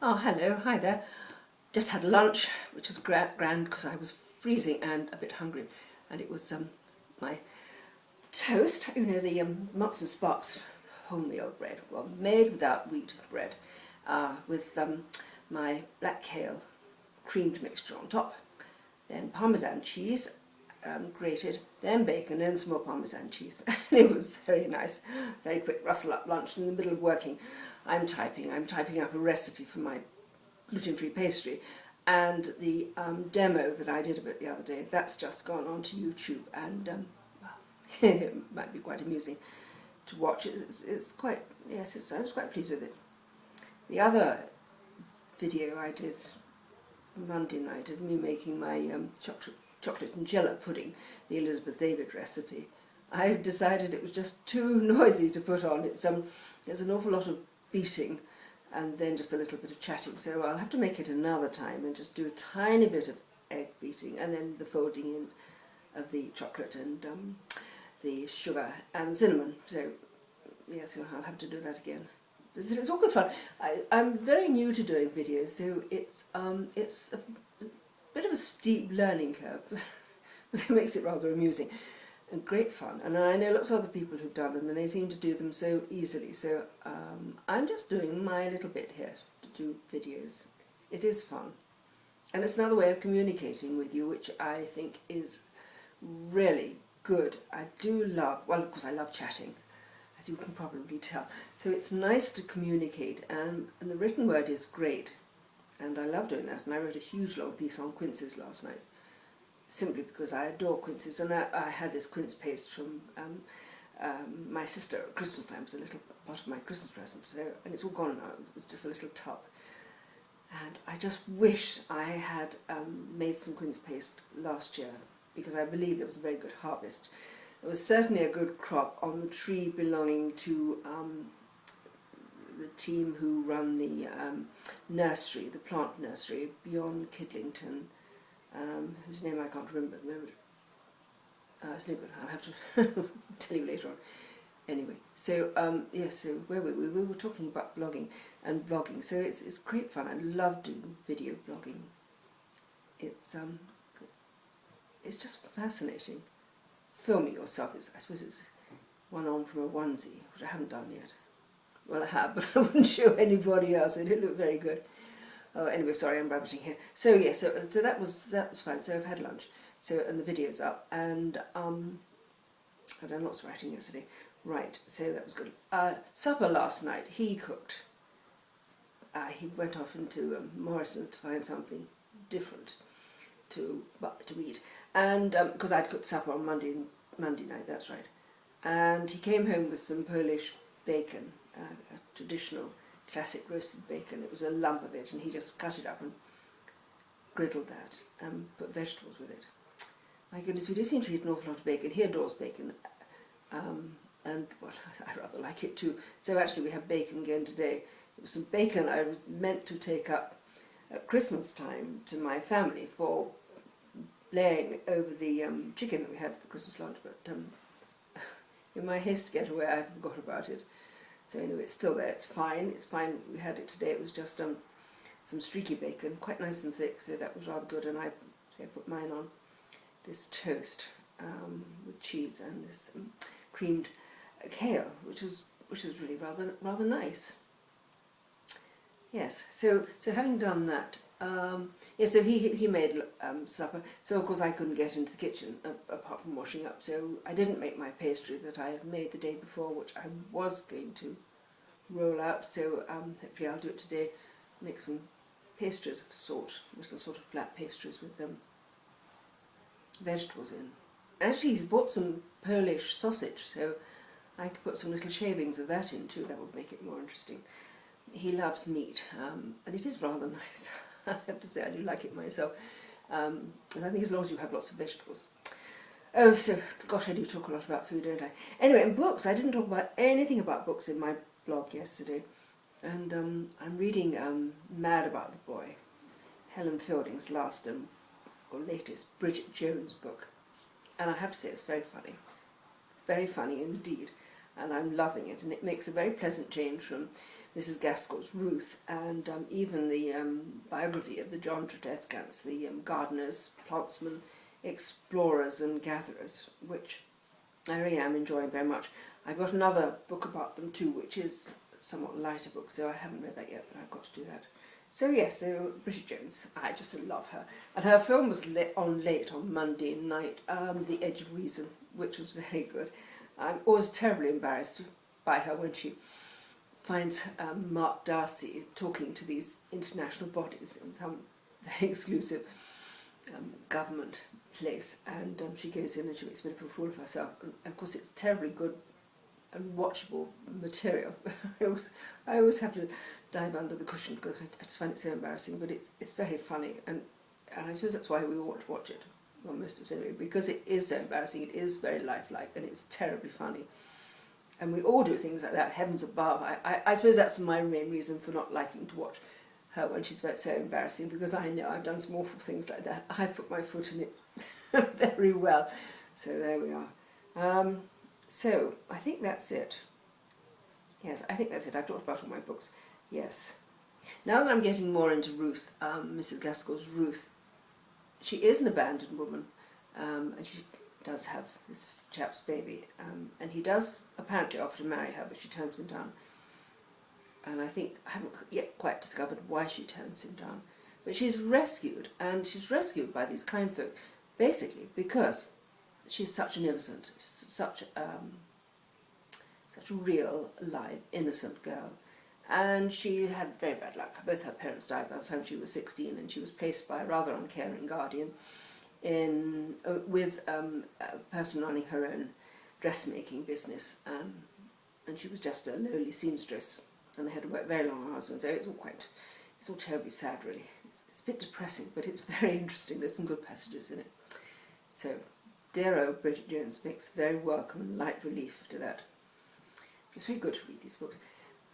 Oh, hello, hi there. Just had lunch, which was grand because I was freezing and a bit hungry. And it was my toast, you know, the Marks and Sparks wholemeal bread, well, made without wheat bread, with my black kale creamed mixture on top, then Parmesan cheese, grated, then bacon, then some more Parmesan cheese. And it was very nice, very quick rustle up lunch in the middle of working. I'm typing up a recipe for my gluten-free pastry, and the demo that I did of it the other day, that's just gone onto YouTube, and well, it might be quite amusing to watch. It's quite, yes, I was quite pleased with it. The other video I did Monday night of me making my chocolate and jella pudding, the Elizabeth David recipe, I decided it was just too noisy to put on. There's an awful lot of beating and then just a little bit of chatting, so I'll have to make it another time and just do a tiny bit of egg beating and then the folding in of the chocolate and the sugar and cinnamon. So yes, I'll have to do that again. It's all good fun. I'm very new to doing videos, so it's a bit of a steep learning curve, but it makes it rather amusing and great fun. And I know lots of other people who've done them, and they seem to do them so easily. So I'm just doing my little bit here to do videos. It is fun, and it's another way of communicating with you, which I think is really good. I do love, well, of course I love chatting, as you can probably tell. So it's nice to communicate, and the written word is great, and I love doing that. And I wrote a huge long piece on quinces last night, simply because I adore quinces, and I had this quince paste from my sister at Christmas time. It was a little part of my Christmas present, so, and it's all gone now. It was just a little tub. And I just wish I had made some quince paste last year, because I believe there was a very good harvest. There was certainly a good crop on the tree belonging to the team who run the nursery, the plant nursery, beyond Kidlington, whose name I can't remember at the moment. It's no good, I'll have to tell you later on. Anyway, so yes, so where were we? We were talking about blogging and vlogging, so it's great fun. I love doing video blogging. It's just fascinating. Filming yourself, I suppose it's one on from a onesie, which I haven't done yet. Well, I have, but I wouldn't show anybody else. It didn't look very good. Oh, anyway, sorry, I'm rabbiting here. So yeah, so that was fine. So I've had lunch. So, and the video's up, and I've done lots of writing yesterday. Right, so that was good. Supper last night, he cooked. He went off into Morrison's to find something different to eat, and because I'd cooked supper on Monday night, that's right. And he came home with some Polish bacon, a traditional classic roasted bacon. It was a lump of it, and he just cut it up and griddled that and put vegetables with it. My goodness, we do seem to eat an awful lot of bacon. He adores bacon, and well, I rather like it too. So actually we have bacon again today. It was some bacon I was meant to take up at Christmas time to my family for laying over the chicken that we had for the Christmas lunch, but in my haste to get away I forgot about it. So anyway, it's still there, it's fine, we had it today. It was just some streaky bacon, quite nice and thick, so that was rather good. And I put mine on this toast with cheese and this creamed kale, which is really rather nice. Yes, so having done that, so he made supper. So of course I couldn't get into the kitchen apart from washing up. So I didn't make my pastry that I had made the day before, which I was going to roll out. So hopefully I'll do it today. Make some pastries of a sort, little sort of flat pastries with vegetables in. Actually, he's bought some Polish sausage, so I could put some little shavings of that in too. That would make it more interesting. He loves meat, and it is rather nice. I have to say, I do like it myself. And I think as long as you have lots of vegetables. Oh, so, gosh, I do talk a lot about food, don't I? Anyway, in books, I didn't talk about anything about books in my blog yesterday. And I'm reading Mad About the Boy, Helen Fielding's last or latest Bridget Jones book. And I have to say, it's very funny indeed. And I'm loving it. And it makes a very pleasant change from Mrs. Gaskell's Ruth, and even the biography of the John Tradescants, the gardeners, plantsmen, explorers and gatherers, which I really am enjoying very much. I've got another book about them too, which is a somewhat lighter book, so I haven't read that yet, but I've got to do that. So yes, so Bridget Jones, I just love her. And her film was on late on Monday night, The Edge of Reason, which was very good. I'm always terribly embarrassed by her when she finds Mark Darcy talking to these international bodies in some very exclusive government place, and she goes in and she makes a bit of a fool of herself, and of course it's terribly good and watchable material. I always have to dive under the cushion because I just find it so embarrassing, but it's very funny, and I suppose that's why we ought to watch it, well, most of us anyway, because it is so embarrassing, it is very lifelike, and it's terribly funny. And we all do things like that, heavens above. I suppose that's my main reason for not liking to watch her when she's so embarrassing, because I know I've done some awful things like that. I put my foot in it very well. So there we are. So I think that's it. Yes, I think that's it. I've talked about all my books. Yes. Now that I'm getting more into Ruth, Mrs. Gaskell's Ruth, she is an abandoned woman, and she does have this chap's baby, and he does apparently offer to marry her, but she turns him down. And I think I haven't yet quite discovered why she turns him down. But she's rescued, and she's rescued by these kind folk, basically because she's such an innocent, such a real, live, innocent girl. And she had very bad luck. Both her parents died by the time she was 16, and she was placed by a rather uncaring guardian with a person running her own dressmaking business, and she was just a lowly seamstress, and they had to work very long hours, and so it's all terribly sad, really. It's a bit depressing, but it's very interesting. There's some good passages in it. So, dear old Bridget Jones makes very welcome and light relief to that. It's very good to read these books.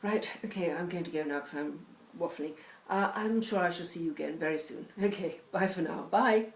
Right, okay, I'm going to go now because I'm waffling. I'm sure I shall see you again very soon. Okay, bye for now. Bye.